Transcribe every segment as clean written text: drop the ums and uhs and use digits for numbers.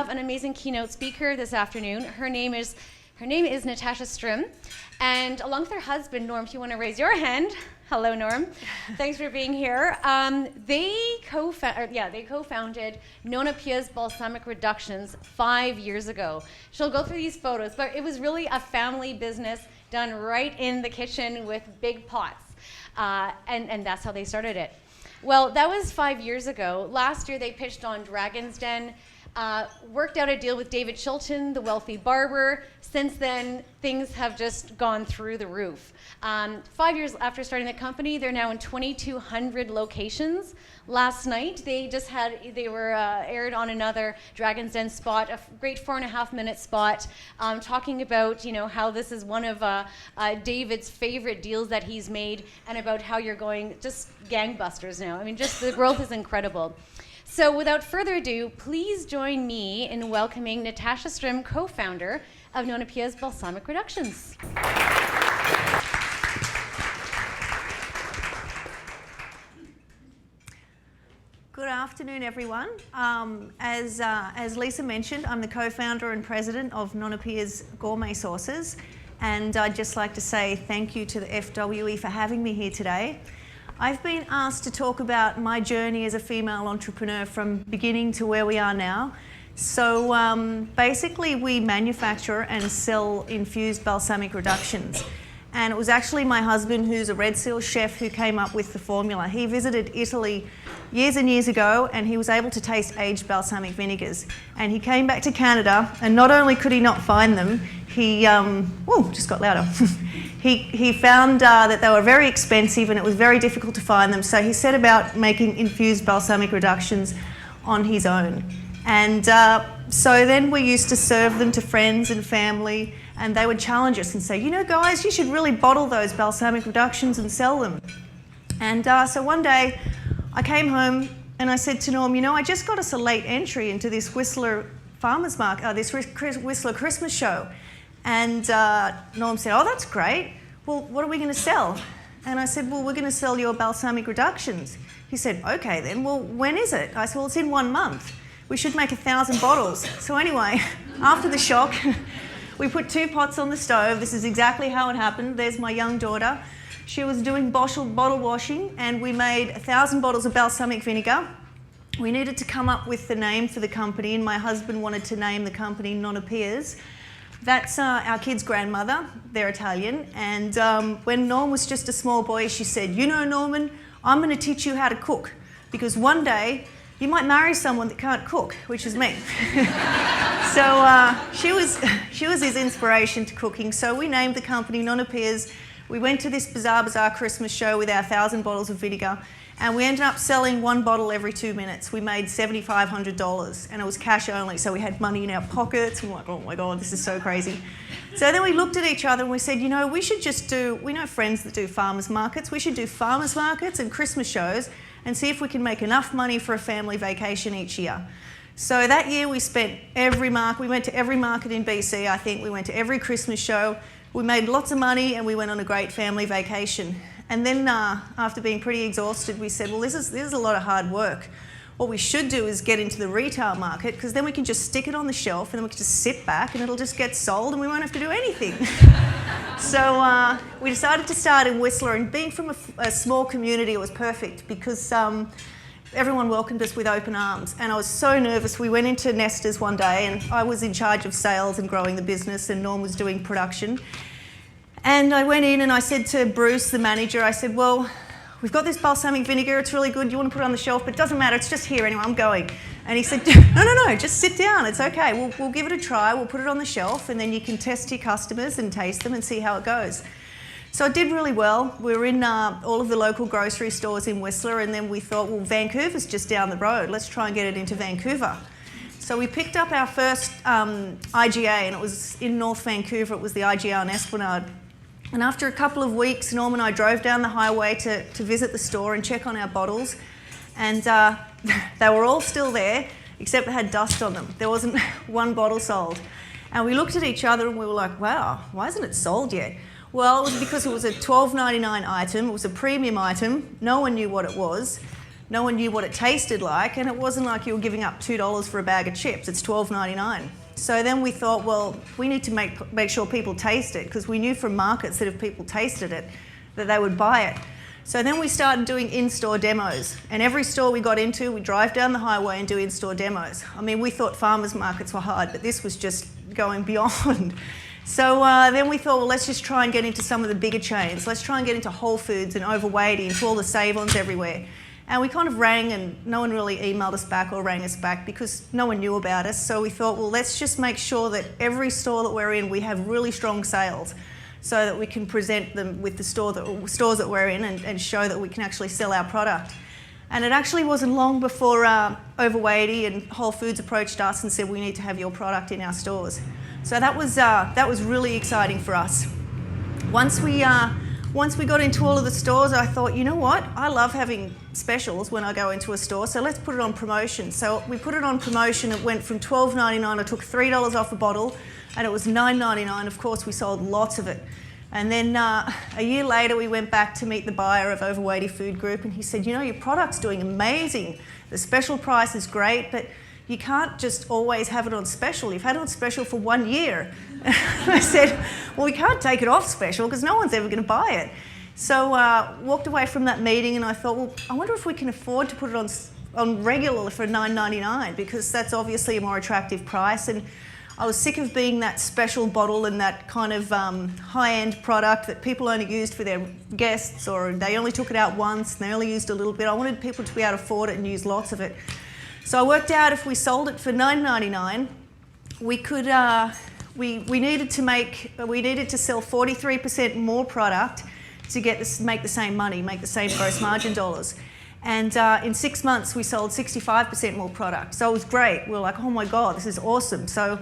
have an amazing keynote speaker this afternoon. Her name is Natasha Strim, and along with her husband, Norm, if you want to raise your hand. Hello, Norm. Thanks for being here. They co-founded Nona Pia's Balsamic Reductions 5 years ago. She'll go through these photos, but it was really a family business done right in the kitchen with big pots, and that's how they started it. Well, that was 5 years ago. Last year, they pitched on Dragon's Den. Worked out a deal with David Chilton, the wealthy barber. Since then, things have just gone through the roof. 5 years after starting the company, they're now in 2,200 locations. Last night, they were aired on another Dragon's Den spot, a great 4.5-minute spot, talking about how this is one of David's favorite deals that he's made, and about how you're going just gangbusters now. I mean, just the growth is incredible. So without further ado, please join me in welcoming Natasha Strim, co-founder of Nona Pia's Balsamic Reductions. Good afternoon, everyone. As Lisa mentioned, I'm the co-founder and president of Nona Pia's Gourmet Sauces, and I'd just like to say thank you to the FWE for having me here today. I've been asked to talk about my journey as a female entrepreneur from beginning to where we are now. So basically we manufacture and sell infused balsamic reductions. And it was actually my husband, who's a Red Seal chef, who came up with the formula. He visited Italy years and years ago, and he was able to taste aged balsamic vinegars. And he came back to Canada, and not only could he not find them, he, just got louder. He found that they were very expensive and it was very difficult to find them, so he set about making infused balsamic reductions on his own. And so then we used to serve them to friends and family, and they would challenge us and say, guys, you should really bottle those balsamic reductions and sell them. And so one day I came home and I said to Norm, I just got us a late entry into this Whistler Farmers Market, this Whistler Christmas show. And Norm said, oh, that's great. Well, what are we going to sell? And I said, well, we're going to sell your balsamic reductions. He said, okay then, well, when is it? I said, well, it's in 1 month. We should make 1,000 bottles. So anyway, after the shock, we put 2 pots on the stove. This is exactly how it happened. There's my young daughter. She was doing bottle washing, and we made 1,000 bottles of balsamic vinegar. We needed to come up with the name for the company, and my husband wanted to name the company Nona Pia's. That's our kid's grandmother. They're Italian. And when Norm was just a small boy, she said, Norman, I'm going to teach you how to cook, because one day you might marry someone that can't cook, which is me. So she was his inspiration to cooking. So we named the company Nona Pia's. We went to this Bazaar Christmas show with our 1,000 bottles of vinegar, and we ended up selling 1 bottle every 2 minutes. We made $7,500, and it was cash only, so we had money in our pockets. We're like, oh my God, this is so crazy. So then we looked at each other and we said, we should just we know friends that do farmers markets. We should do farmers markets and Christmas shows and see if we can make enough money for a family vacation each year. So that year we spent we went to every market in BC, I think. We went to every Christmas show. We made lots of money and we went on a great family vacation. And then after being pretty exhausted, we said, well, this is a lot of hard work. What we should do is get into the retail market, because then we can just stick it on the shelf and then we can just sit back and it'll just get sold and we won't have to do anything. So we decided to start in Whistler, and being from a small community, it was perfect because everyone welcomed us with open arms. And I was so nervous. We went into Nesta's one day and I was in charge of sales and growing the business, and Norm was doing production. And I went in and I said to Bruce, the manager, I said, well, we've got this balsamic vinegar, it's really good, do you want to put it on the shelf? But it doesn't matter, it's just here anyway, I'm going. And he said, no, just sit down, it's okay, we'll give it a try, we'll put it on the shelf, and then you can test your customers and taste them and see how it goes. So it did really well. We were in all of the local grocery stores in Whistler, and then we thought, well, Vancouver's just down the road, let's try and get it into Vancouver. So we picked up our first IGA, and it was in North Vancouver, it was the IGA on Esplanade. And after a couple of weeks, Norm and I drove down the highway to visit the store and check on our bottles. And they were all still there, except they had dust on them. There wasn't 1 bottle sold. And we looked at each other and we were like, wow, why isn't it sold yet? Well, it was because it was a $12.99 item. It was a premium item. No one knew what it was. No one knew what it tasted like, and it wasn't like you were giving up $2 for a bag of chips. It's $12.99. So then we thought, well, we need to make sure people taste it, because we knew from markets that if people tasted it, that they would buy it. So then we started doing in-store demos, and every store we got into, we drive down the highway and do in-store demos. I mean, we thought farmers markets were hard, but this was just going beyond. So then we thought, well, let's just try and get into some of the bigger chains. Let's try and get into Whole Foods and Overweighty, into all the Save-Ons everywhere. And we kind of rang, and no one really emailed us back or rang us back because no one knew about us. So we thought, well, let's just make sure that every store that we're in, we have really strong sales, so that we can present them with the stores that we're in, and show that we can actually sell our product. And it actually wasn't long before Overweighty and Whole Foods approached us and said, we need to have your product in our stores. So that was really exciting for us. Once we got into all of the stores, I thought, you know what? I love having specials when I go into a store, so let's put it on promotion. So we put it on promotion. It went from $12.99. I took $3 off a bottle, and it was $9.99. Of course, we sold lots of it. And then a year later, we went back to meet the buyer of Overweighty Food Group, and he said, you know, your product's doing amazing. The special price is great, but you can't just always have it on special. You've had it on special for 1 year. I said, well, we can't take it off special because no one's ever going to buy it. So walked away from that meeting, and I thought, well, I wonder if we can afford to put it on regular for $9.99, because that's obviously a more attractive price. And I was sick of being that special bottle and that kind of high-end product that people only used for their guests, or they only took it out once and they only used a little bit. I wanted people to be able to afford it and use lots of it. So I worked out if we sold it for $9.99, we could. We needed to sell 43% more product to make the same money, make the same gross margin dollars. And in 6 months, we sold 65% more product. So it was great. We were like, oh my God, this is awesome. So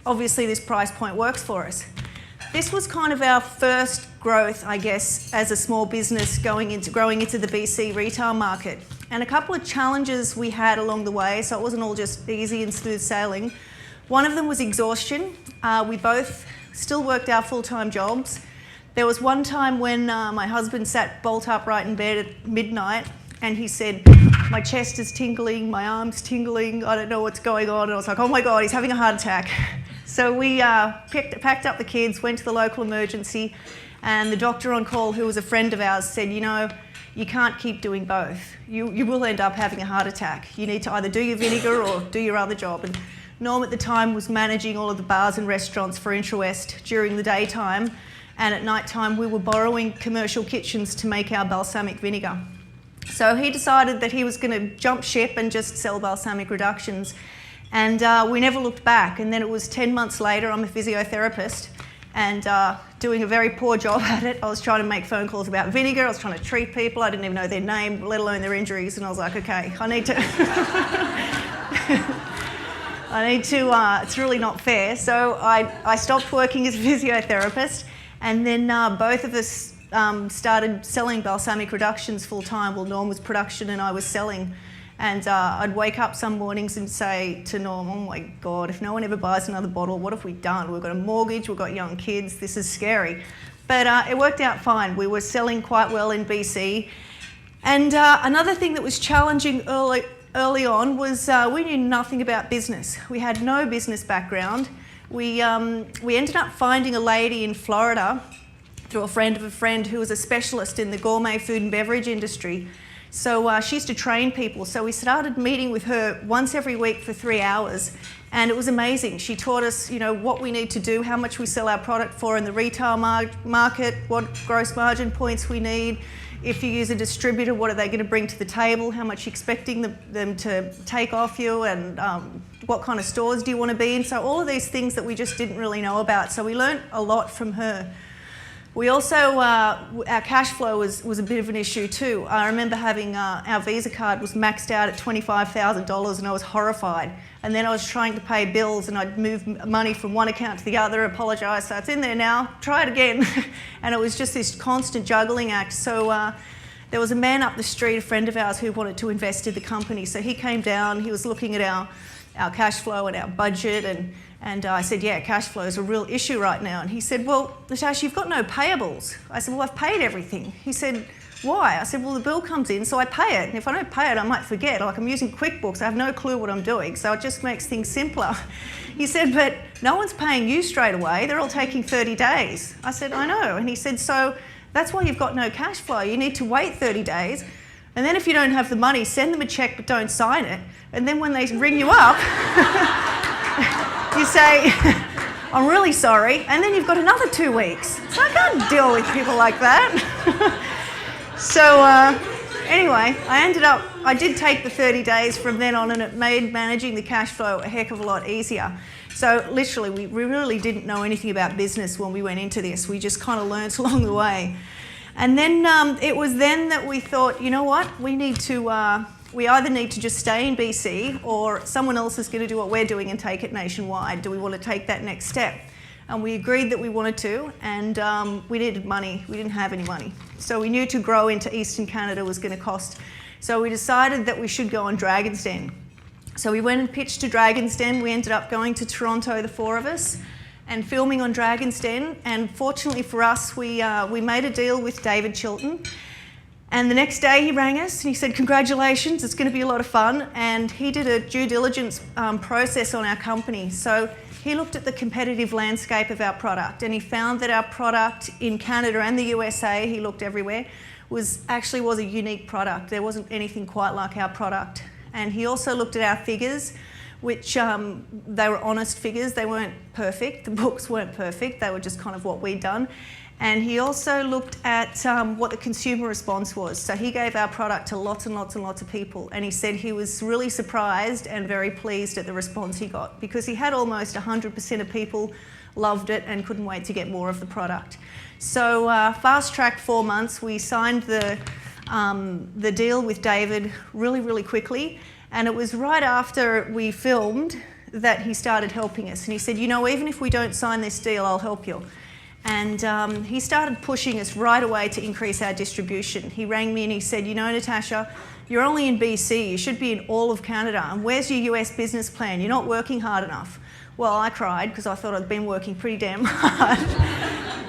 obviously this price point works for us. This was kind of our first growth, I guess, as a small business growing into the BC retail market. And a couple of challenges we had along the way, so it wasn't all just easy and smooth sailing. One of them was exhaustion. We both still worked our full-time jobs. There was one time when my husband sat bolt upright in bed at midnight, and he said, my chest is tingling, my arm's tingling, I don't know what's going on. And I was like, oh my God, he's having a heart attack. So we packed up the kids, went to the local emergency, and the doctor on call, who was a friend of ours, said, you know, you can't keep doing both. You will end up having a heart attack. You need to either do your vinegar or do your other job. And Norm at the time was managing all of the bars and restaurants for Intrawest during the daytime, and at night time we were borrowing commercial kitchens to make our balsamic vinegar. So he decided that he was going to jump ship and just sell balsamic reductions, and we never looked back. And then it was 10 months later. I'm a physiotherapist, and doing a very poor job at it. I was trying to make phone calls about vinegar. I was trying to treat people. I didn't even know their name, let alone their injuries. And I was like, okay, I need to, it's really not fair. So I stopped working as a physiotherapist, and then both of us started selling balsamic reductions full time. Well, Norm was production and I was selling. And I'd wake up some mornings and say to Norm, oh my God, if no one ever buys another bottle, what have we done? We've got a mortgage, we've got young kids, this is scary. But it worked out fine. We were selling quite well in BC. And another thing that was challenging early on was we knew nothing about business. We had no business background. We ended up finding a lady in Florida through a friend of a friend who was a specialist in the gourmet food and beverage industry. So she used to train people. So we started meeting with her once every week for 3 hours, and it was amazing. She taught us, you know, what we need to do, how much we sell our product for in the retail market, what gross margin points we need. If you use a distributor, what are they going to bring to the table? How much you're expecting them to take off you, and what kind of stores do you want to be in? So all of these things that we just didn't really know about. So we learnt a lot from her. We also, our cash flow was a bit of an issue too. I remember having our Visa card was maxed out at $25,000, and I was horrified. And then I was trying to pay bills, and I'd move money from one account to the other, apologise, so it's in there now, try it again. And it was just this constant juggling act. So there was a man up the street, a friend of ours, who wanted to invest in the company. So he came down, he was looking at our our cash flow and our budget, and I said, yeah, cash flow is a real issue right now. And he said, well, Natasha, you've got no payables. I said, well, I've paid everything. He said, why? I said, well, the bill comes in, so I pay it. And if I don't pay it, I might forget. Like, I'm using QuickBooks. I have no clue what I'm doing, so it just makes things simpler. He said, but no one's paying you straight away. They're all taking 30 days. I said, I know. And he said, so that's why you've got no cash flow. You need to wait 30 days. And then if you don't have the money, send them a check, but don't sign it. And then when they ring you up, you say, I'm really sorry. And then you've got another 2 weeks. So I can't deal with people like that. So anyway, I did take the 30 days from then on, and it made managing the cash flow a heck of a lot easier. So literally, we really didn't know anything about business when we went into this. We just kind of learnt along the way. And then it was then that we thought, you know what, we either need to just stay in BC, or someone else is going to do what we're doing and take it nationwide. Do we want to take that next step? And we agreed that we wanted to, and we needed money. We didn't have any money. So we knew to grow into Eastern Canada was going to cost. So we decided that we should go on Dragon's Den. So we went and pitched to Dragon's Den. We ended up going to Toronto, the 4 of us, and filming on Dragon's Den. And fortunately for us, we made a deal with David Chilton. And the next day he rang us and he said, congratulations, it's going to be a lot of fun. And he did a due diligence process on our company. So he looked at the competitive landscape of our product, and he found that our product in Canada and the USA, he looked everywhere, was a unique product. There wasn't anything quite like our product. And he also looked at our figures, which they were honest figures. They weren't perfect. The books weren't perfect. They were just kind of what we'd done. And he also looked at what the consumer response was. So he gave our product to lots and lots and lots of people. And he said he was really surprised and very pleased at the response he got, because he had almost 100% of people loved it and couldn't wait to get more of the product. So fast track 4 months, we signed the deal with David really, really quickly. And it was right after we filmed that he started helping us. And he said, you know, even if we don't sign this deal, I'll help you. And he started pushing us right away to increase our distribution. He rang me and he said, you know, Natasha, you're only in BC, you should be in all of Canada, and where's your US business plan? You're not working hard enough. Well, I cried because I thought I'd been working pretty damn hard.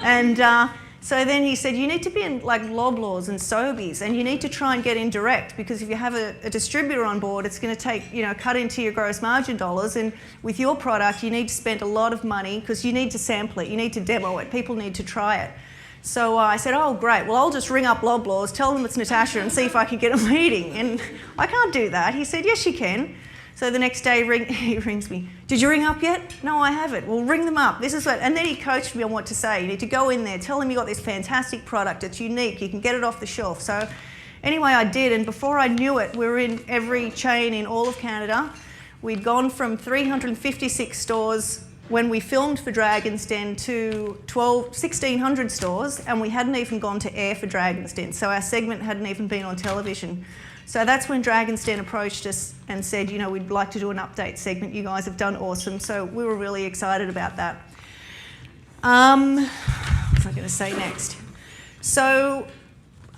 And so then he said, you need to be in like Loblaws and Sobeys, and you need to try and get in direct, because if you have a distributor on board, it's going to take, you know, cut into your gross margin dollars. And with your product, you need to spend a lot of money because you need to sample it, you need to demo it, people need to try it. So I said, oh, great, well, I'll just ring up Loblaws, tell them it's Natasha, and see if I can get a meeting. And I can't do that. He said, yes, you can. So the next day he rings me, did you ring up yet? No, I haven't. Well, ring them up. This is what, and then he coached me on what to say. You need to go in there, tell them you got this fantastic product, it's unique, you can get it off the shelf. So anyway, I did, and before I knew it, we were in every chain in all of Canada. We'd gone from 356 stores when we filmed for Dragon's Den to 1,600 stores, and we hadn't even gone to air for Dragon's Den. So our segment hadn't even been on television. So that's when Dragon's Den approached us and said, you know, we'd like to do an update segment. You guys have done awesome. So we were really excited about that. What was I going to say next? So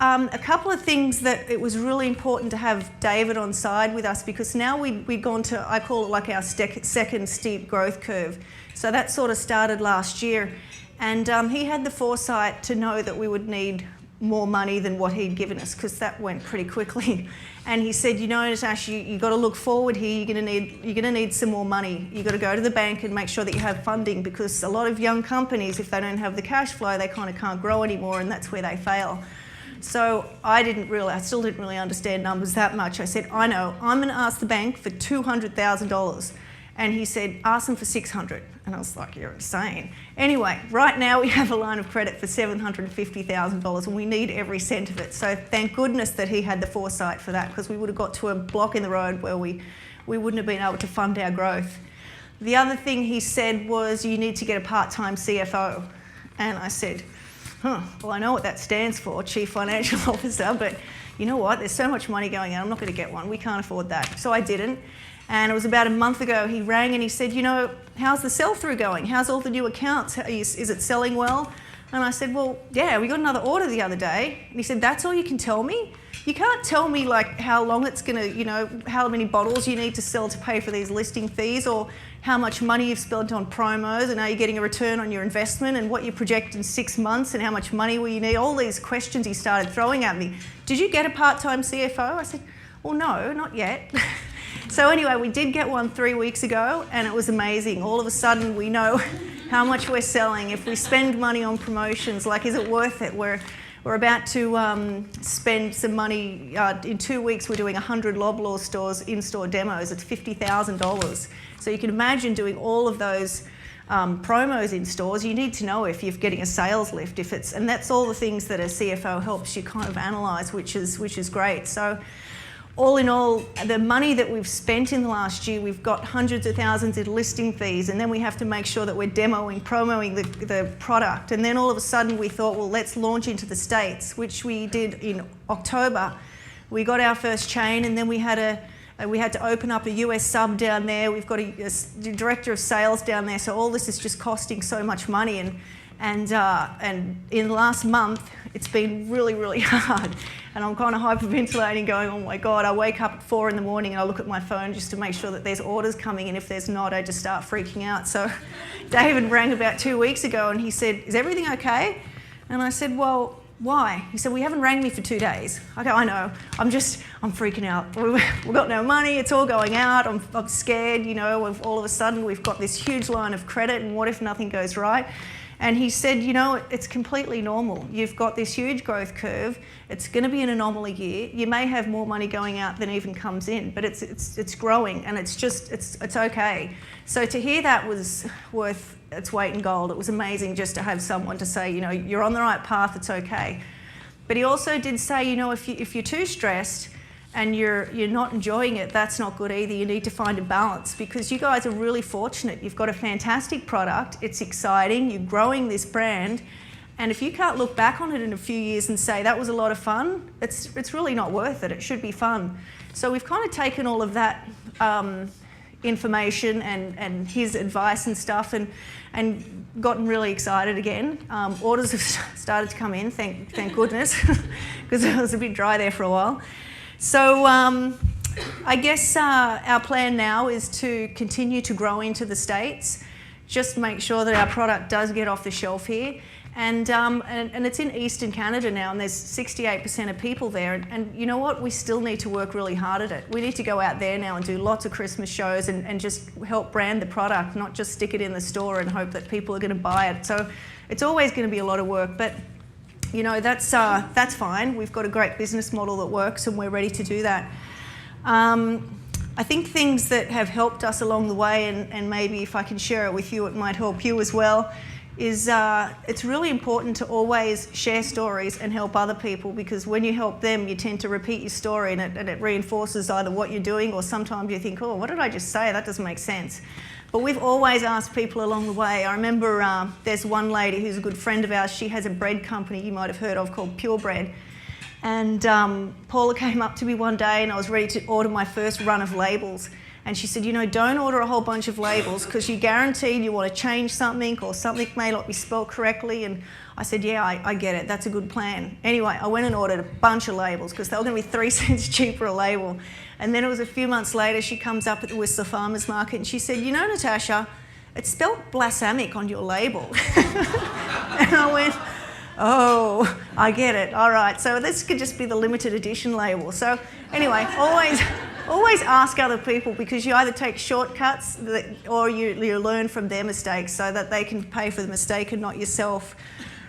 a couple of things that it was really important to have David on side with us, because now we'd gone to, I call it like our second steep growth curve. So that sort of started last year. And he had the foresight to know that we would need more money than what he'd given us, because that went pretty quickly. And he said, you know, Natasha, you've got to look forward here. You're going to need some more money. You've got to go to the bank and make sure that you have funding, because a lot of young companies, if they don't have the cash flow, they kind of can't grow anymore, and that's where they fail. So I still didn't really understand numbers that much. I said, I know, I'm going to ask the bank for $200,000. And he said, ask them for $600,000. And I was like, you're insane. Anyway, right now we have a line of credit for $750,000, and we need every cent of it. So thank goodness that he had the foresight for that, because we would have got to a block in the road where we wouldn't have been able to fund our growth. The other thing he said was, you need to get a part-time CFO. And I said, well, I know what that stands for, Chief Financial Officer, but you know what? There's so much money going out, I'm not going to get one. We can't afford that. So I didn't. And it was about a month ago, he rang and he said, you know, how's the sell-through going? How's all the new accounts? Is it selling well? And I said, well, yeah, we got another order the other day. And he said, that's all you can tell me? you can't tell me like how long it's going to, you know, how many bottles you need to sell to pay for these listing fees, or how much money you've spent on promos, and are you getting a return on your investment, and what you project in 6 months, and how much money will you need. All these questions he started throwing at me. Did you get a part-time CFO? I said, well, no, not yet. So anyway, we did get one 3 weeks ago, and it was amazing. All of a sudden we know how much we're selling. If we spend money on promotions, like, is it worth it? We're about to spend some money. In 2 weeks, we're doing 100 Loblaw stores in-store demos. It's $50,000. So you can imagine doing all of those promos in stores. You need to know if you're getting a sales lift, and that's all the things that a CFO helps you kind of analyse, which is great. So all in all, the money that we've spent in the last year, we've got hundreds of thousands in listing fees, and then we have to make sure that we're promoting the product. And then all of a sudden we thought, well, let's launch into the States, which we did in October. We got our first chain, and then we had to open up a US sub down there. We've got a director of sales down there, so all this is just costing so much money. And in the last month, it's been really, really hard. And I'm kind of hyperventilating, going, oh my God. I wake up at 4 in the morning and I look at my phone just to make sure that there's orders coming, and if there's not, I just start freaking out. So David rang about 2 weeks ago and he said, is everything okay? And I said, well, why? He said, well, you haven't rang me for 2 days. I go, I know, I'm freaking out. We've got no money, it's all going out, I'm scared, you know, all of a sudden we've got this huge line of credit, and what if nothing goes right? And he said, you know, it's completely normal. You've got this huge growth curve. It's going to be an anomaly year. You may have more money going out than even comes in, but it's growing, and it's okay. So to hear that was worth its weight in gold. It was amazing just to have someone to say, you know, you're on the right path, it's okay. But he also did say, you know, if you're too stressed and you're not enjoying it, that's not good either. You need to find a balance, because you guys are really fortunate. You've got a fantastic product, it's exciting, you're growing this brand, and if you can't look back on it in a few years and say that was a lot of fun, it's really not worth it. It should be fun. So we've kind of taken all of that information and his advice and stuff, and gotten really excited again. Orders have started to come in, thank goodness, because it was a bit dry there for a while. So I guess our plan now is to continue to grow into the States, just make sure that our product does get off the shelf here. And it's in Eastern Canada now, and there's 68% of people there. And you know what? We still need to work really hard at it. We need to go out there now and do lots of Christmas shows and just help brand the product, not just stick it in the store and hope that people are going to buy it. So it's always going to be a lot of work, but you know, that's fine. We've got a great business model that works, and we're ready to do that. I think things that have helped us along the way, and maybe if I can share it with you, it might help you as well, is it's really important to always share stories and help other people, because when you help them, you tend to repeat your story, and it reinforces either what you're doing, or sometimes you think, oh, what did I just say? That doesn't make sense. But we've always asked people along the way. I remember there's one lady who's a good friend of ours. She has a bread company you might have heard of called Pure Bread. And Paula came up to me one day, and I was ready to order my first run of labels. And she said, you know, don't order a whole bunch of labels, because you're guaranteed you want to change something, or something may not be spelled correctly. And I said, yeah, I get it. That's a good plan. Anyway, I went and ordered a bunch of labels, because they were going to be 3 cents cheaper a label. And then it was a few months later, she comes up at the Whistler Farmers Market and she said, you know, Natasha, it's spelled balsamic on your label. And I went, oh, I get it. All right, so this could just be the limited edition label. So anyway, always ask other people, because you either take shortcuts or you learn from their mistakes so that they can pay for the mistake and not yourself.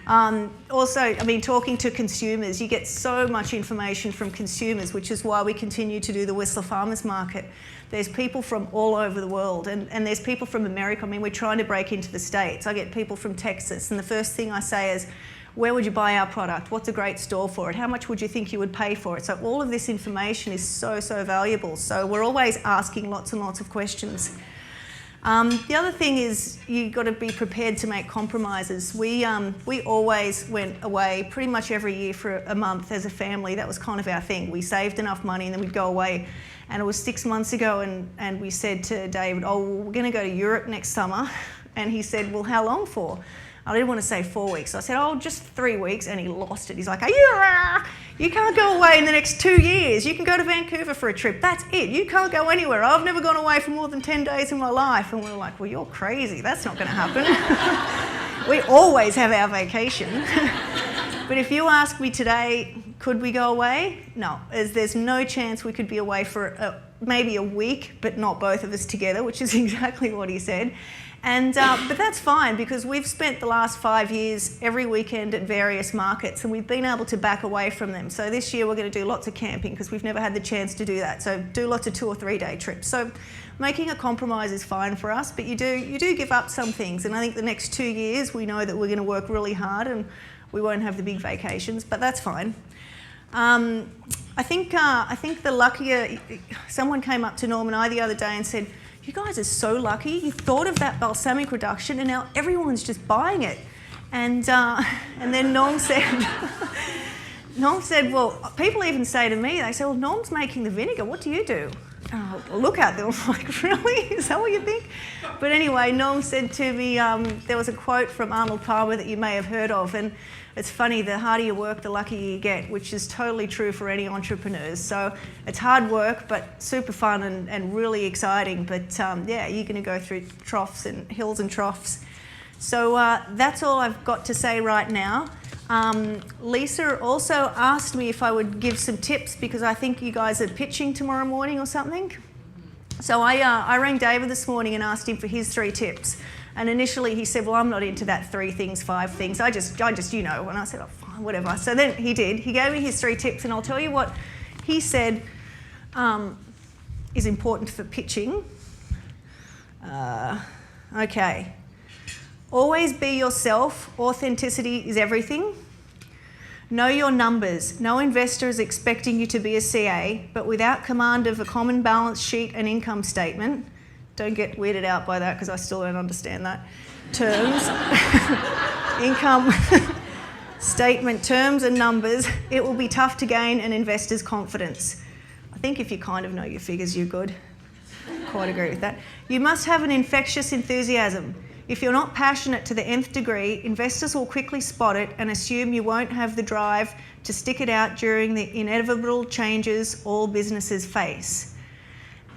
Also, I mean, talking to consumers, you get so much information from consumers, which is why we continue to do the Whistler Farmers Market. There's people from all over the world, and there's people from America. I mean, we're trying to break into the States. I get people from Texas, and the first thing I say is, where would you buy our product? What's a great store for it? How much would you think you would pay for it? So all of this information is so valuable. So we're always asking lots and lots of questions. The other thing is you've got to be prepared to make compromises. We always went away pretty much every year for a month as a family. That was kind of our thing. We saved enough money and then we'd go away. And it was 6 months ago, and we said to David, oh, we're going to go to Europe next summer. And he said, well, how long for? I didn't want to say 4 weeks. So I said, oh, just 3 weeks. And he lost it. He's like, you can't go away in the next 2 years. You can go to Vancouver for a trip. That's it. You can't go anywhere. I've never gone away for more than 10 days in my life. And we're like, well, you're crazy. That's not going to happen. We always have our vacation. But if you ask me today, could we go away? No. There's no chance we could be away for maybe a week, but not both of us together, which is exactly what he said. And but that's fine, because we've spent the last 5 years every weekend at various markets, and we've been able to back away from them. So this year we're going to do lots of camping, because we've never had the chance to do that. So do lots of 2 or 3 day trips. So making a compromise is fine for us, but you do give up some things. And I think the next 2 years we know that we're going to work really hard and we won't have the big vacations, but that's fine. I think the luckier, someone came up to Norm and I the other day and said, you guys are so lucky. You thought of that balsamic reduction and now everyone's just buying it. And then Norm said, well, people even say to me, they say, well, Norm's making the vinegar. What do you do? Oh, well, look at them. I'm like, really? Is that what you think? But anyway, Norm said to me, there was a quote from Arnold Palmer that you may have heard of, and it's funny, the harder you work, the luckier you get, which is totally true for any entrepreneurs. So it's hard work, but super fun and really exciting. But yeah, you're going to go through troughs and hills and troughs. So that's all I've got to say right now. Lisa also asked me if I would give some tips, because I think you guys are pitching tomorrow morning or something. So I rang David this morning and asked him for his 3 tips. And initially he said, well, I'm not into that 3 things, 5 things. I just, you know. And I said, oh, fine, whatever. So then he did. He gave me his 3 tips, and I'll tell you what he said is important for pitching. Okay. Always be yourself. Authenticity is everything. Know your numbers. No investor is expecting you to be a CA, but without command of a common balance sheet and income statement, don't get weirded out by that, because I still don't understand that. Terms, income statement, terms and numbers, it will be tough to gain an investor's confidence. I think if you kind of know your figures, you're good. Quite agree with that. You must have an infectious enthusiasm. If you're not passionate to the nth degree, investors will quickly spot it and assume you won't have the drive to stick it out during the inevitable changes all businesses face.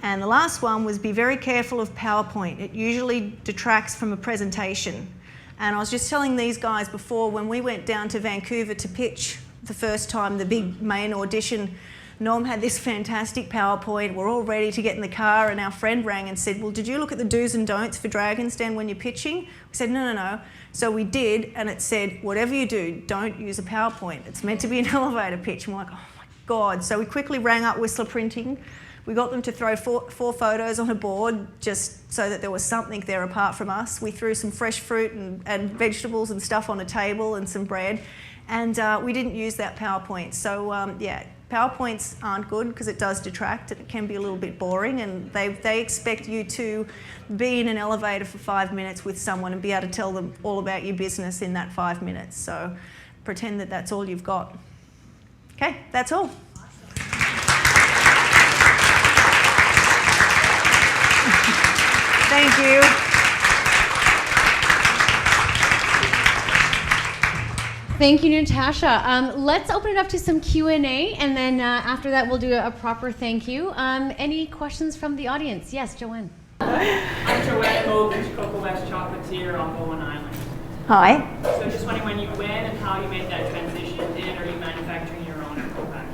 And the last one was be very careful of PowerPoint. It usually detracts from a presentation. And I was just telling these guys before, when we went down to Vancouver to pitch the first time, the big main audition, Norm had this fantastic PowerPoint. We're all ready to get in the car, and our friend rang and said, well, did you look at the do's and don'ts for Dragon's Den when you're pitching? We said, no. So we did, and it said, whatever you do, don't use a PowerPoint. It's meant to be an elevator pitch. And we're like, oh my God. So we quickly rang up Whistler Printing. We got them to throw four photos on a board just so that there was something there apart from us. We threw some fresh fruit and vegetables and stuff on a table and some bread, and we didn't use that PowerPoint. So yeah, PowerPoints aren't good because it does detract and it can be a little bit boring, and they expect you to be in an elevator for 5 minutes with someone and be able to tell them all about your business in that 5 minutes. So pretend that that's all you've got. Okay, that's all. Thank you. Thank you, Natasha. Let's open it up to some Q&A, and then after that we'll do a proper thank you. Any questions from the audience? Yes, Joanne. I'm Joanne Hovish, Cocoa West Chocolatier on Bowen Island. Hi. So just wondering when you went and how you made that transition. Are you manufacturing your own or co-pack?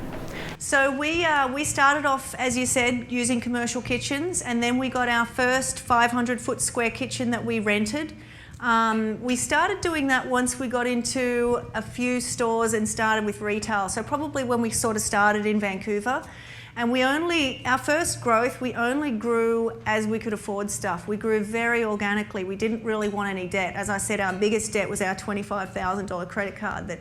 So we started off, as you said, using commercial kitchens, and then we got our first 500-foot square kitchen that we rented. We started doing that once we got into a few stores and started with retail. So probably when we sort of started in Vancouver. And our first growth, we only grew as we could afford stuff. We grew very organically. We didn't really want any debt. As I said, our biggest debt was our $25,000 credit card that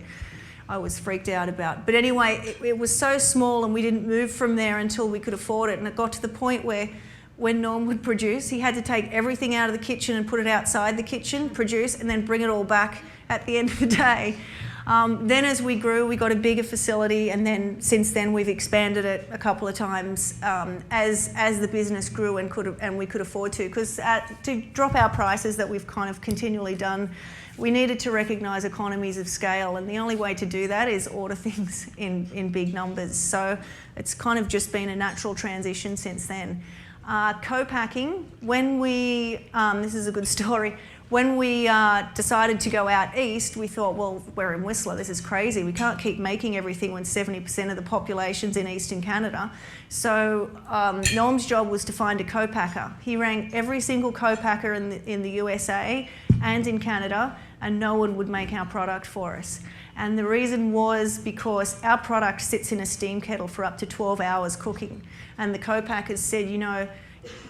I was freaked out about. But anyway, it was so small and we didn't move from there until we could afford it. And it got to the point where when Norm would produce, he had to take everything out of the kitchen and put it outside the kitchen, produce, and then bring it all back at the end of the day. Then as we grew, we got a bigger facility, and then since then we've expanded it a couple of times as the business grew and we could afford to. Because to drop our prices that we've kind of continually done, we needed to recognise economies of scale, and the only way to do that is order things in big numbers. So it's kind of just been a natural transition since then. Co-packing, when we, this is a good story, when we decided to go out east, we thought, well, we're in Whistler, this is crazy. We can't keep making everything when 70% of the population's in eastern Canada. So Noam's job was to find a co-packer. He rang every single co-packer in the USA and in Canada, and no one would make our product for us. And the reason was because our product sits in a steam kettle for up to 12 hours cooking. And the co-packers said, you know,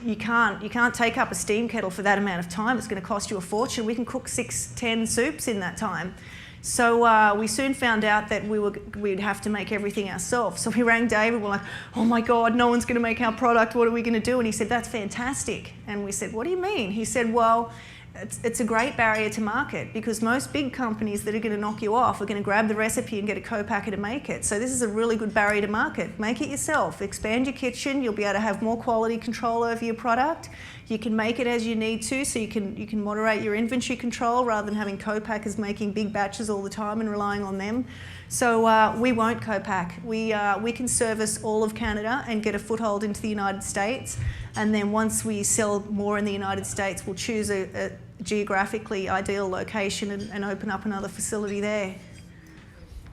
you can't take up a steam kettle for that amount of time. It's going to cost you a fortune. We can cook 6-10 soups in that time. So we soon found out that we'd have to make everything ourselves. So we rang David. We're like, oh my God, no one's going to make our product. What are we going to do? And he said, that's fantastic. And we said, what do you mean? He said, well, it's a great barrier to market, because most big companies that are going to knock you off are going to grab the recipe and get a co-packer to make it. So this is a really good barrier to market. Make it yourself. Expand your kitchen. You'll be able to have more quality control over your product. You can make it as you need to, so you can moderate your inventory control rather than having co-packers making big batches all the time and relying on them. So we won't co-pack. We can service all of Canada and get a foothold into the United States. And then once we sell more in the United States, we'll choose a geographically ideal location and open up another facility there.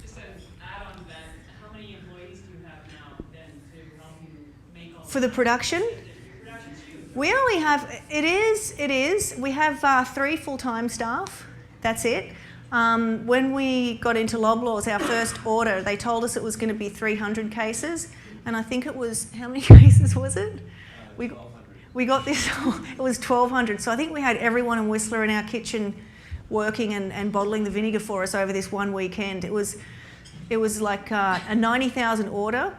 Just to add on to that, how many employees do you have now then to help you make all For the production? We only have, it is. We have 3 full-time staff. That's it. When we got into Loblaws, our first order, they told us it was going to be 300 cases. And I think it was, how many cases was it? We got this, it was 1,200. So I think we had everyone in Whistler in our kitchen working and bottling the vinegar for us over this one weekend. It was like a 90,000 order.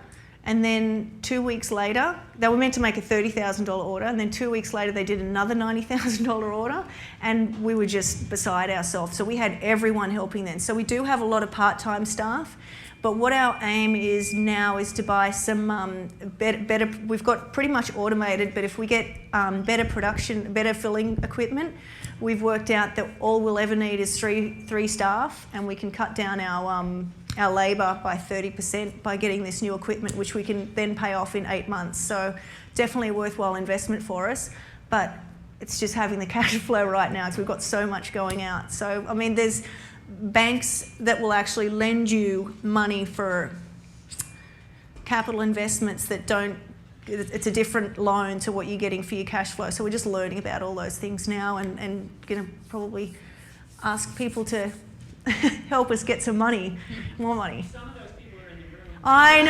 And then 2 weeks later, they were meant to make a $30,000 order, and then 2 weeks later they did another $90,000 order, and we were just beside ourselves. So we had everyone helping then. So we do have a lot of part-time staff, but what our aim is now is to buy some better, we've got pretty much automated, but if we get better production, better filling equipment, we've worked out that all we'll ever need is three staff, and we can cut down our labour by 30% by getting this new equipment, which we can then pay off in 8 months. So definitely a worthwhile investment for us, but it's just having the cash flow right now because we've got so much going out. So, I mean, there's banks that will actually lend you money for capital investments that don't, it's a different loan to what you're getting for your cash flow. So we're just learning about all those things now and going to probably ask people to help us get some money, more money. Some of those people are in the room. I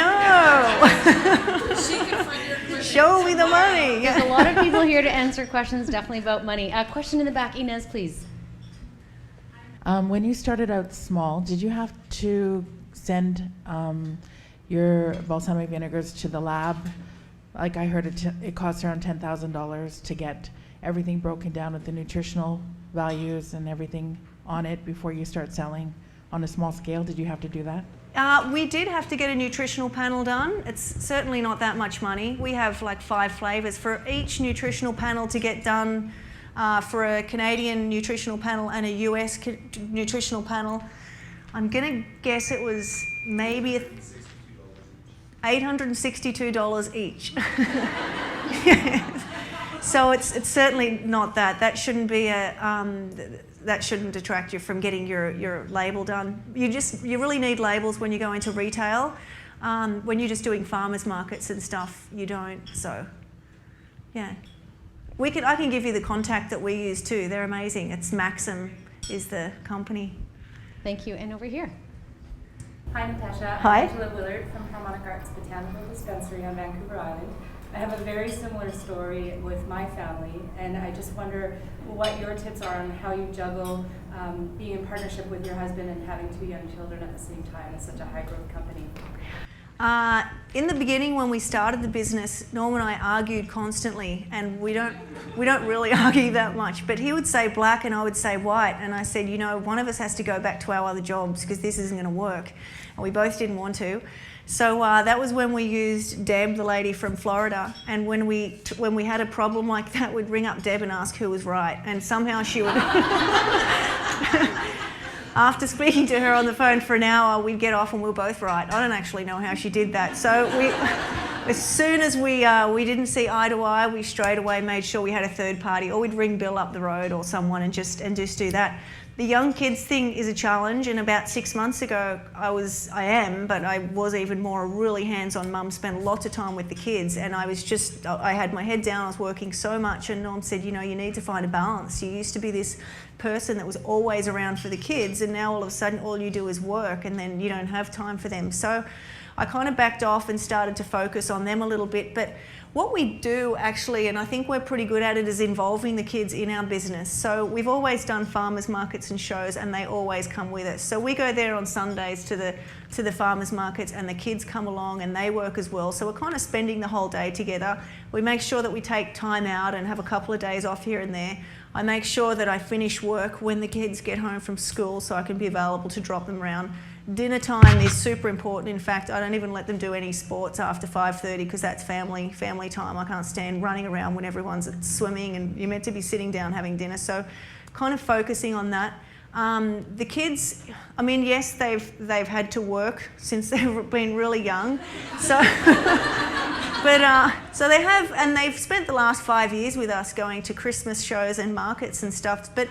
know. Show me the money. There's a lot of people here to answer questions, definitely about money. A question in the back, Inez, please. When you started out small, did you have to send your balsamic vinegars to the lab? Like I heard it costs around $10,000 to get everything broken down with the nutritional values and everything on it before you start selling on a small scale. Did you have to do that? We did have to get a nutritional panel done. It's certainly not that much money. We have like 5 flavours. For each nutritional panel to get done, for a Canadian nutritional panel and a US nutritional panel, I'm going to guess it was maybe $862 each. So it's certainly not that. That shouldn't be that shouldn't detract you from getting your label done. You really need labels when you go into retail. When you're just doing farmers markets and stuff, you don't. So, yeah, I can give you the contact that we use too. They're amazing. It's Maxim is the company. Thank you. And over here. Hi, Natasha. Hi. I'm Angela Willard from Harmonic Arts Botanical Dispensary on Vancouver Island. I have a very similar story with my family, and I just wonder what your tips are on how you juggle being in partnership with your husband and having 2 young children at the same time in such a high-growth company. In the beginning, when we started the business, Norm and I argued constantly, and we don't really argue that much. But he would say black, and I would say white, and I said, you know, one of us has to go back to our other jobs because this isn't going to work, and we both didn't want to. So that was when we used Deb, the lady from Florida, and when we had a problem like that, we'd ring up Deb and ask who was right, and somehow she would. After speaking to her on the phone for an hour, we'd get off and we were both right. I don't actually know how she did that. So as soon as we didn't see eye to eye, we straight away made sure we had a third party, or we'd ring Bill up the road or someone and just do that. The young kids thing is a challenge, and about 6 months ago, I was even more a really hands-on mum, spent lots of time with the kids, and I had my head down, I was working so much, and Norm said, you know, you need to find a balance. You used to be this person that was always around for the kids, and now all of a sudden all you do is work, and then you don't have time for them. So I kind of backed off and started to focus on them a little bit. But what we do actually, and I think we're pretty good at it, is involving the kids in our business. So we've always done farmers markets and shows, and they always come with us. So we go there on Sundays to the farmers markets, and the kids come along and they work as well. So we're kind of spending the whole day together. We make sure that we take time out and have a couple of days off here and there. I make sure that I finish work when the kids get home from school so I can be available to drop them around. Dinner time is super important. In fact, I don't even let them do any sports after 5:30 because that's family time. I can't stand running around when everyone's swimming, and you're meant to be sitting down having dinner. So kind of focusing on that. The kids, I mean, yes, they've had to work since they've been really young. So, so they have, and they've spent the last 5 years with us going to Christmas shows and markets and stuff. But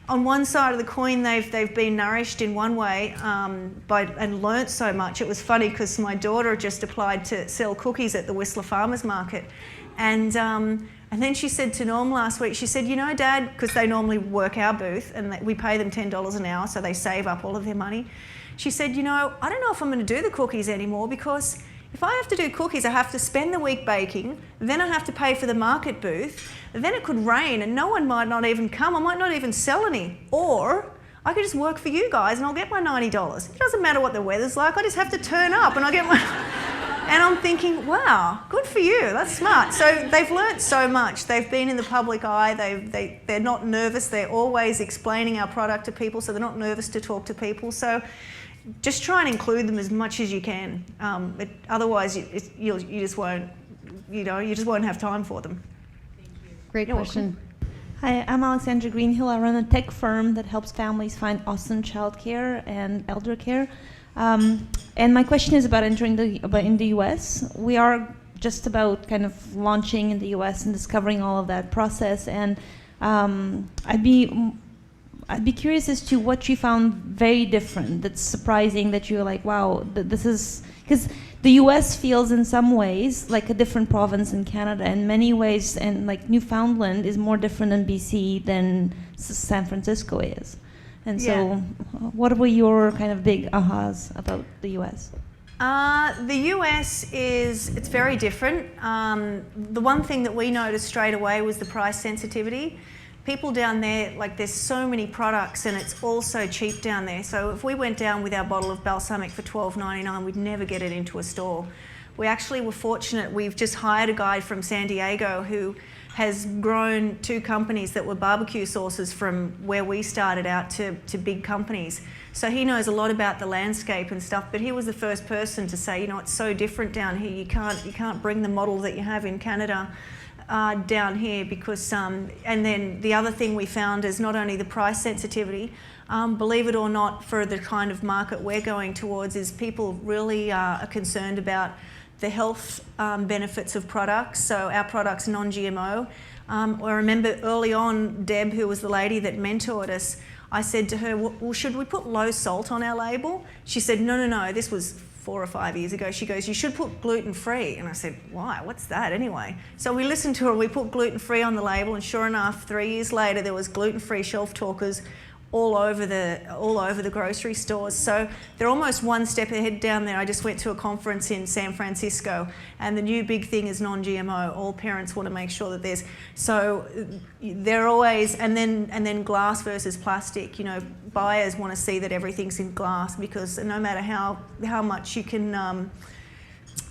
on one side of the coin, they've been nourished in one way and learnt so much. It was funny because my daughter just applied to sell cookies at the Whistler Farmers Market, and then she said to Norm last week, she said, you know, Dad, because they normally work our booth and we pay them $10 an hour, so they save up all of their money. She said, you know, I don't know if I'm going to do the cookies anymore because if I have to do cookies, I have to spend the week baking, then I have to pay for the market booth, then it could rain and no one might not even come, I might not even sell any. Or I could just work for you guys and I'll get my $90. It doesn't matter what the weather's like, I just have to turn up and I get my... And I'm thinking, wow, good for you, that's smart. So they've learnt so much. They've been in the public eye, they're not nervous, they're always explaining our product to people, so they're not nervous to talk to people. So just try and include them as much as you can. Otherwise, you just won't, you just won't have time for them. Great question. Hi, I'm Alexandra Greenhill. I run a tech firm that helps families find awesome childcare and elder care. And my question is about entering in the US. We are just about kind of launching in the US and discovering all of that process. And I'd be curious as to what you found very different, that's surprising, that you're like, wow, this is... Because the US feels in some ways like a different province in Canada in many ways, and like Newfoundland is more different than BC than San Francisco is. And so what were your kind of big ahas about the US? The US it's very different. The one thing that we noticed straight away was the price sensitivity. People down there, like there's so many products and it's all so cheap down there. So if we went down with our bottle of balsamic for $12.99, we'd never get it into a store. We actually were fortunate. We've just hired a guy from San Diego who has grown 2 companies that were barbecue sauces from where we started out to big companies. So he knows a lot about the landscape and stuff, but he was the first person to say, you know, it's so different down here. You can't bring the model that you have in Canada down here because, and then the other thing we found is not only the price sensitivity, believe it or not, for the kind of market we're going towards, is people really are concerned about the health benefits of products. So our product's non-GMO. I remember early on, Deb, who was the lady that mentored us, I said to her, well, should we put low salt on our label? She said, no, this was 4 or 5 years ago. She goes, you should put gluten-free. And I said, why? What's that anyway? So we listened to her, we put gluten-free on the label, and sure enough, 3 years later, there was gluten-free shelf talkers all over the grocery stores. So they're almost one step ahead down there. I just went to a conference in San Francisco, and the new big thing is non-GMO. All parents want to make sure that there's, so they're always, and then glass versus plastic. You know, buyers want to see that everything's in glass because no matter how much you can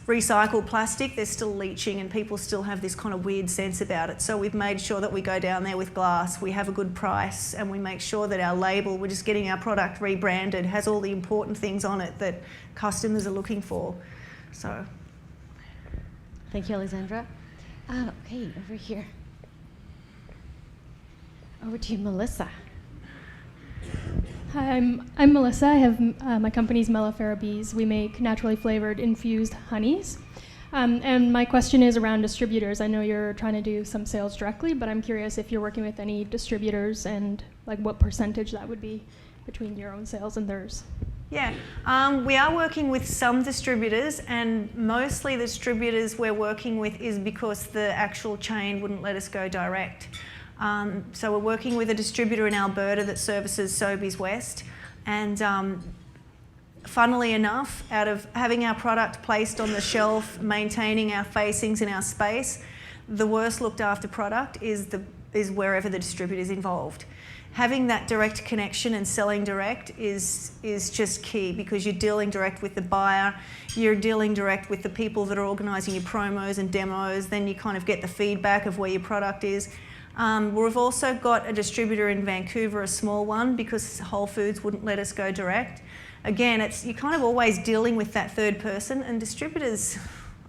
recycled plastic, they're still leaching and people still have this kind of weird sense about it. So we've made sure that we go down there with glass, we have a good price, and we make sure that our label, we're just getting our product rebranded, has all the important things on it that customers are looking for. So. Thank you, Alexandra. Okay, over here. Over to you, Melissa. Hi, I'm Melissa. I have my company's Mellifera Bees. We make naturally flavored infused honeys. And my question is around distributors. I know you're trying to do some sales directly, but I'm curious if you're working with any distributors and like what percentage that would be between your own sales and theirs. Yeah, we are working with some distributors, and mostly the distributors we're working with is because the actual chain wouldn't let us go direct. So we're working with a distributor in Alberta that services Sobeys West, and funnily enough, out of having our product placed on the shelf, maintaining our facings in our space, the worst looked after product is wherever the distributor is involved. Having that direct connection and selling direct is just key, because you're dealing direct with the buyer, you're dealing direct with the people that are organising your promos and demos, then you kind of get the feedback of where your product is. We've also got a distributor in Vancouver, a small one, because Whole Foods wouldn't let us go direct. Again, you're kind of always dealing with that third person, and distributors,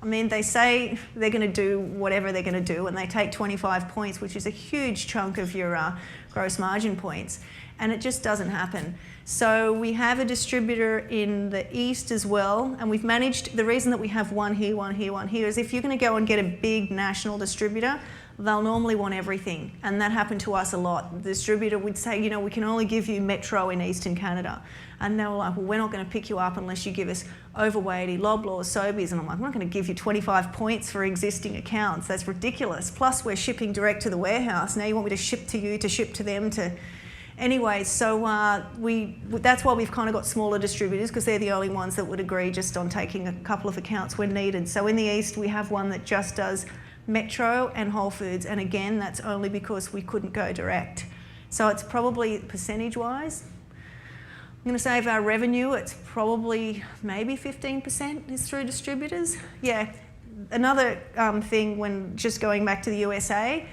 I mean, they say they're going to do whatever they're going to do, and they take 25 points, which is a huge chunk of your gross margin points, and it just doesn't happen. So we have a distributor in the east as well, and we've managed, the reason that we have one here, one here, one here, is if you're going to go and get a big national distributor, they'll normally want everything, and that happened to us a lot. The distributor would say, you know, we can only give you Metro in Eastern Canada. And they were like, well, we're not going to pick you up unless you give us Overweighty, Loblaws, Sobeys. And I'm like, we're not going to give you 25 points for existing accounts. That's ridiculous. Plus, we're shipping direct to the warehouse. Now you want me to ship to you, to ship to them, to... Anyway, so that's why we've kind of got smaller distributors, because they're the only ones that would agree just on taking a couple of accounts when needed. So in the east, we have one that just does Metro and Whole Foods. And again, that's only because we couldn't go direct. So it's probably percentage-wise, I'm going to say of our revenue, it's probably maybe 15% is through distributors. Yeah, another thing when just going back to the USA,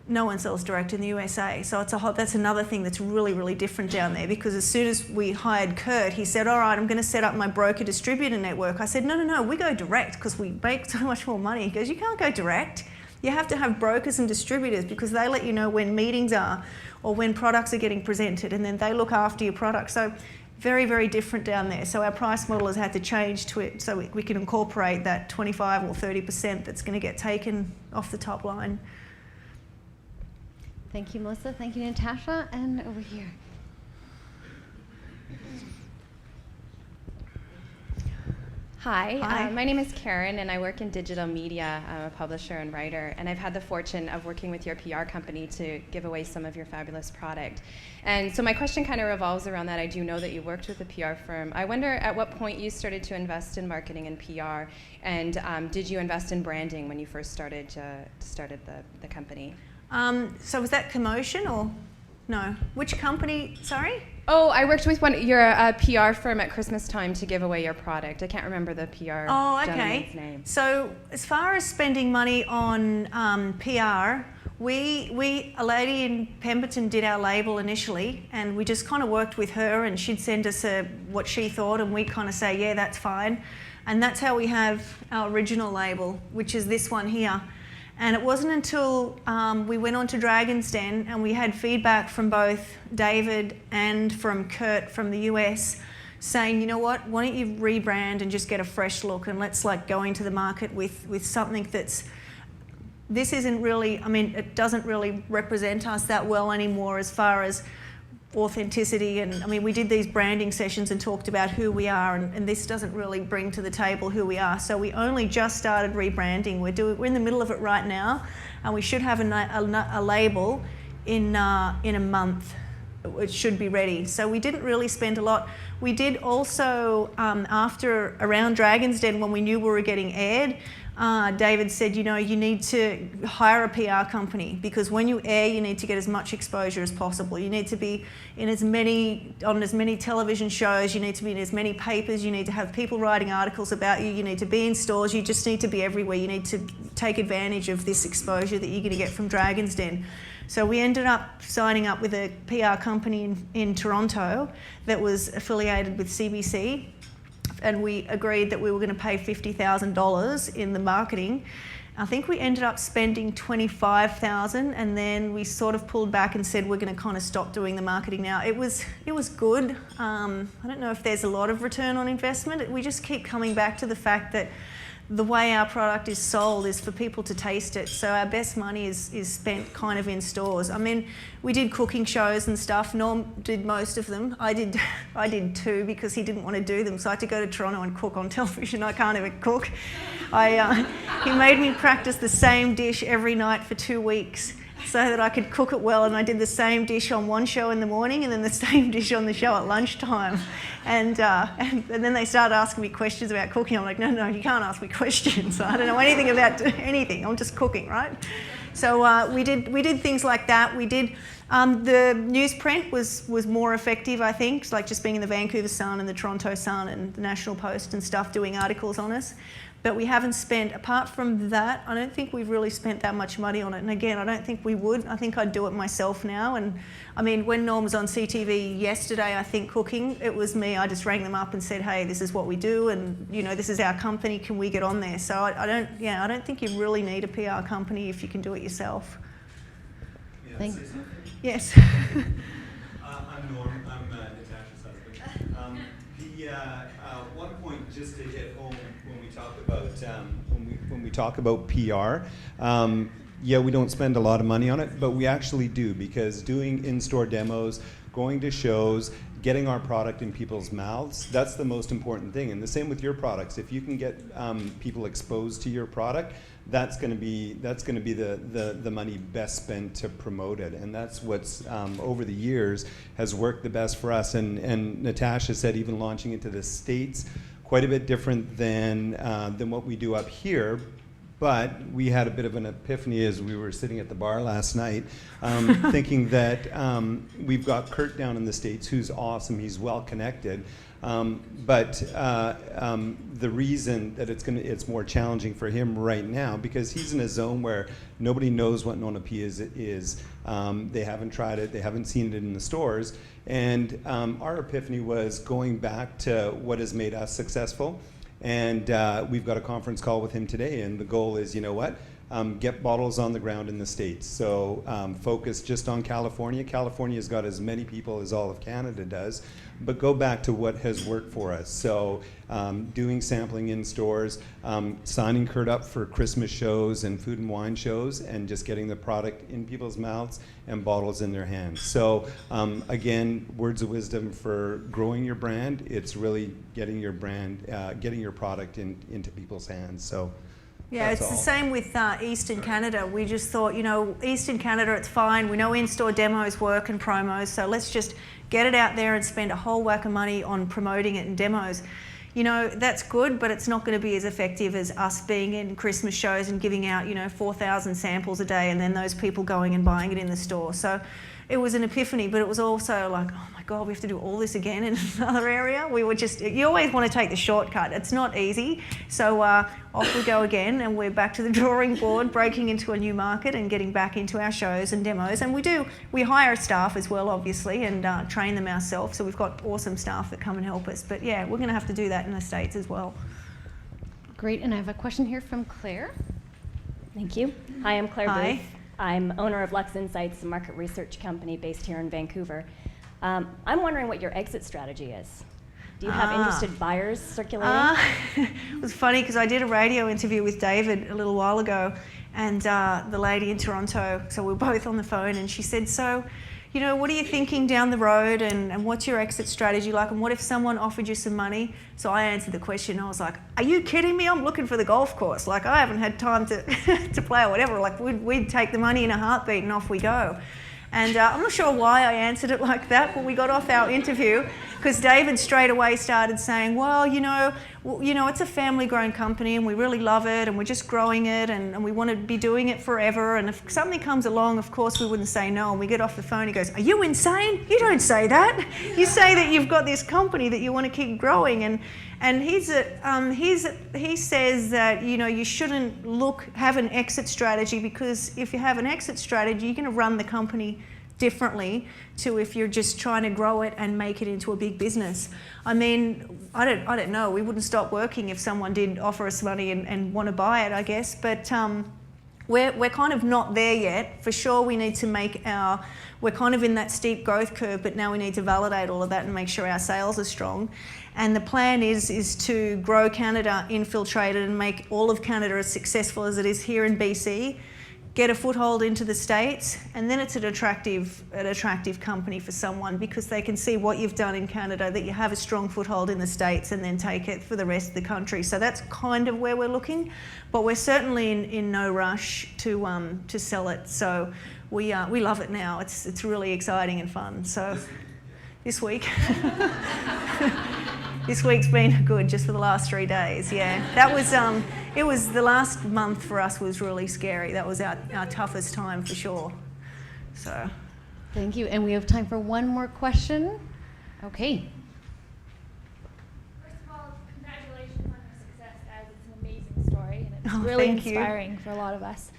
no one sells direct in the USA. So that's another thing that's really, really different down there, because as soon as we hired Kurt, he said, all right, I'm going to set up my broker distributor network. I said, no, we go direct because we make so much more money. He goes, you can't go direct. You have to have brokers and distributors, because they let you know when meetings are or when products are getting presented, and then they look after your product. So very, very different down there. So our price model has had to change to it so we can incorporate that 25 or 30% that's going to get taken off the top line. Thank you, Melissa. Thank you, Natasha. And over here. Hi, my name is Karen, and I work in digital media. I'm a publisher and writer, and I've had the fortune of working with your PR company to give away some of your fabulous product. And so my question kind of revolves around that. I do know that you worked with a PR firm. I wonder at what point you started to invest in marketing and PR, and did you invest in branding when you first started the company? So was that Commotion or no? Which company, sorry? Oh, I worked with you're a PR firm at Christmas time to give away your product. I can't remember the PR gentleman's name. So as far as spending money on PR, a lady in Pemberton did our label initially, and we just kind of worked with her, and she'd send us what she thought, and we'd kind of say, yeah, that's fine. And that's how we have our original label, which is this one here. And it wasn't until we went on to Dragon's Den and we had feedback from both David and from Kurt from the US saying, you know what, why don't you rebrand and just get a fresh look, and let's like go into the market with something this isn't really, I mean, it doesn't really represent us that well anymore as far as authenticity. And I mean, we did these branding sessions and talked about who we are, and this doesn't really bring to the table who we are. So we only just started rebranding. We're in the middle of it right now, and we should have a label in a month. it should be ready. So we didn't really spend a lot. We did also, after around Dragon's Den, when we knew we were getting aired, David said, you know, you need to hire a PR company, because when you air, you need to get as much exposure as possible. You need to be in on as many television shows, you need to be in as many papers, you need to have people writing articles about you, you need to be in stores, you just need to be everywhere. You need to take advantage of this exposure that you're going to get from Dragon's Den. So we ended up signing up with a PR company in Toronto that was affiliated with CBC. And we agreed that we were going to pay $50,000 in the marketing. I think we ended up spending $25,000, and then we sort of pulled back and said we're going to kind of stop doing the marketing now. It was good. I don't know if there's a lot of return on investment. We just keep coming back to the fact that the way our product is sold is for people to taste it. So our best money is spent kind of in stores. I mean, we did cooking shows and stuff. Norm did most of them. I did too, because he didn't want to do them. So I had to go to Toronto and cook on television. I can't even cook. He made me practice the same dish every night for 2 weeks so that I could cook it well. And I did the same dish on one show in the morning and then the same dish on the show at lunchtime. And then they started asking me questions about cooking. I'm like, no, you can't ask me questions. I don't know anything about anything. I'm just cooking, right? So we did things like that. We did the newsprint was more effective, I think. It's like just being in the Vancouver Sun and the Toronto Sun and the National Post and stuff, doing articles on us. But we haven't spent, apart from that, I don't think we've really spent that much money on it. And again, I don't think we would. I think I'd do it myself now. And I mean, when Norm was on CTV yesterday, I think cooking, it was me. I just rang them up and said, hey, this is what we do, and you know, this is our company. Can we get on there? So I don't think you really need a PR company if you can do it yourself. Yeah, Yes. I'm Norm. I'm Natasha's husband. One point just to hit home when we talk about when we talk about PR. Yeah, we don't spend a lot of money on it, but we actually do, because doing in-store demos, going to shows, getting our product in people's mouths, that's the most important thing. And the same with your products. If you can get people exposed to your product, that's going to be the money best spent to promote it. And that's what's over the years has worked the best for us. And Natasha said even launching into the States, quite a bit different than what we do up here. But we had a bit of an epiphany as we were sitting at the bar last night, thinking that we've got Kurt down in the States, who's awesome, he's well connected. But the reason that it's more challenging for him right now, because he's in a zone where nobody knows what Nona Pia is. They haven't tried it, they haven't seen it in the stores. And our epiphany was going back to what has made us successful. And we've got a conference call with him today, and the goal is, you know what, get bottles on the ground in the States. So focus just on California. California's got as many people as all of Canada does, but go back to what has worked for us. So doing sampling in stores, signing Kurt up for Christmas shows and food and wine shows, and just getting the product in people's mouths and bottles in their hands. So again, words of wisdom for growing your brand. It's really getting your brand, getting your product into people's hands. So. Yeah, it's the same with Eastern Canada. We just thought, you know, Eastern Canada, it's fine. We know in-store demos work and promos, so let's just get it out there and spend a whole whack of money on promoting it and demos. You know, that's good, but it's not going to be as effective as us being in Christmas shows and giving out, you know, 4,000 samples a day, and then those people going and buying it in the store. So it was an epiphany, but it was also like, oh my God, we have to do all this again in another area. We were just, you always want to take the shortcut. It's not easy. So off we go again, and we're back to the drawing board, breaking into a new market and getting back into our shows and demos. And we hire staff as well, obviously, and train them ourselves. So we've got awesome staff that come and help us. But yeah, we're going to have to do that in the States as well. Great, and I have a question here from Claire. Thank you. Hi, I'm Claire Hi. Booth. I'm owner of Lux Insights, a market research company based here in Vancouver. I'm wondering what your exit strategy is. Do you have interested buyers circulating? It was funny because I did a radio interview with David a little while ago, and the lady in Toronto, so we were both on the phone, and she said, so, you know, what are you thinking down the road, and what's your exit strategy like, and what if someone offered you some money? So I answered the question. I was like, are you kidding me? I'm looking for the golf course. Like, I haven't had time to, to play or whatever. Like, we'd take the money in a heartbeat and off we go. And I'm not sure why I answered it like that, but we got off our interview because David straight away started saying, well, it's a family-grown company and we really love it and we're just growing it and we want to be doing it forever. And if something comes along, of course, we wouldn't say no. And we get off the phone, he goes, are you insane? You don't say that. You say that you've got this company that you want to keep growing. And he says that, you shouldn't have an exit strategy, because if you have an exit strategy, you're going to run the company differently to if you're just trying to grow it and make it into a big business. I mean, I don't know. We wouldn't stop working if someone did offer us money and want to buy it, I guess. But we're kind of not there yet. For sure, we need to we're kind of in that steep growth curve, but now we need to validate all of that and make sure our sales are strong. And the plan is to grow Canada infiltrated and make all of Canada as successful as it is here in BC, get a foothold into the States, and then it's an attractive company for someone, because they can see what you've done in Canada, that you have a strong foothold in the States, and then take it for the rest of the country. So that's kind of where we're looking, but we're certainly in no rush to sell it. So we love it now. It's really exciting and fun. So this week. This week's been good, just for the last 3 days, yeah. That was, it was the last month for us was really scary. That was our toughest time for sure, so. Thank you, and we have time for one more question. Okay. First of all, congratulations on your success, guys. It's an amazing story, and it's Oh, really thank you. inspiring for a lot of us.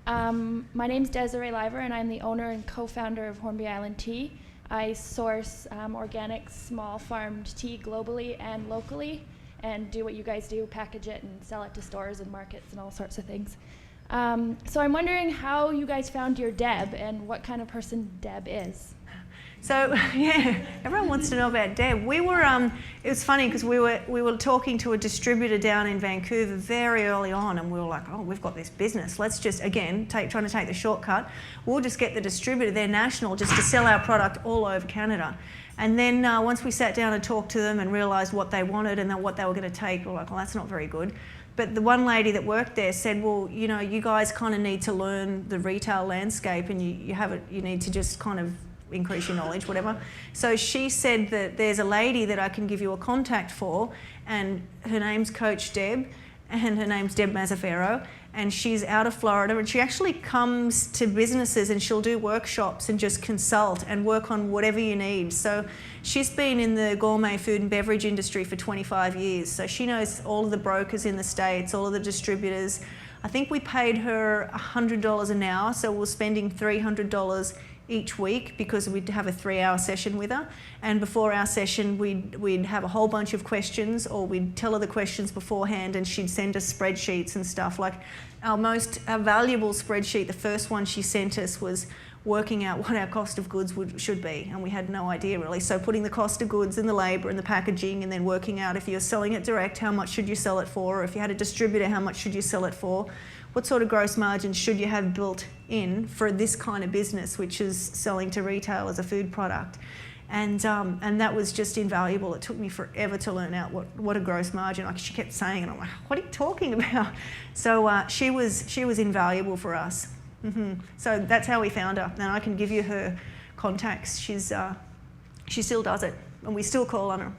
My name's Desiree Liver, and I'm the owner and co-founder of Hornby Island Tea. I source organic, small farmed tea globally and locally, and do what you guys do, package it and sell it to stores and markets and all sorts of things. So I'm wondering how you guys found your Deb and what kind of person Deb is. So yeah, everyone wants to know about Deb. We were, it was funny because we were talking to a distributor down in Vancouver very early on, and we were like, oh, we've got this business. Let's just, again, trying to take the shortcut. We'll just get the distributor, they're national, just to sell our product all over Canada. And then once we sat down and talked to them and realised what they wanted and then what they were going to take, we were like, well, that's not very good. But the one lady that worked there said, well, you guys kind of need to learn the retail landscape, and you need to just kind of increase your knowledge, whatever. So she said that there's a lady that I can give you a contact for, and her name's Coach Deb, and her name's Deb Mazzaferro, and she's out of Florida, and she actually comes to businesses and she'll do workshops and just consult and work on whatever you need. So she's been in the gourmet food and beverage industry for 25 years. So she knows all of the brokers in the States, all of the distributors. I think we paid her $100 an hour, so we're spending $300 each week, because we'd have a 3-hour session with her, and before our session we'd have a whole bunch of questions, or we'd tell her the questions beforehand and she'd send us spreadsheets and stuff. Like our most valuable spreadsheet, the first one she sent us, was working out what our cost of goods should be, and we had no idea really. So putting the cost of goods and the labour and the packaging, and then working out if you're selling it direct, how much should you sell it for, or if you had a distributor, how much should you sell it for. What sort of gross margin should you have built in for this kind of business, which is selling to retail as a food product? And that was just invaluable. It took me forever to learn out what a gross margin. Like she kept saying, and I'm like, what are you talking about? So she was invaluable for us. So that's how we found her. And I can give you her contacts. She still does it, and we still call on her.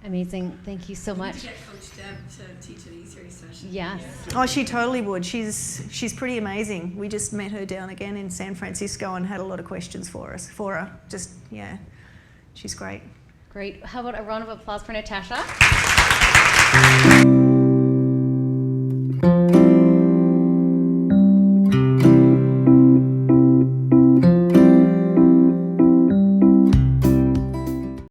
Amazing. Thank you so much. Get Coach Deb to teach an E-Series session. Yes. Oh, she totally would. She's pretty amazing. We just met her down again in San Francisco and had a lot of questions for her. Just, yeah, she's great. Great. How about a round of applause for Natasha?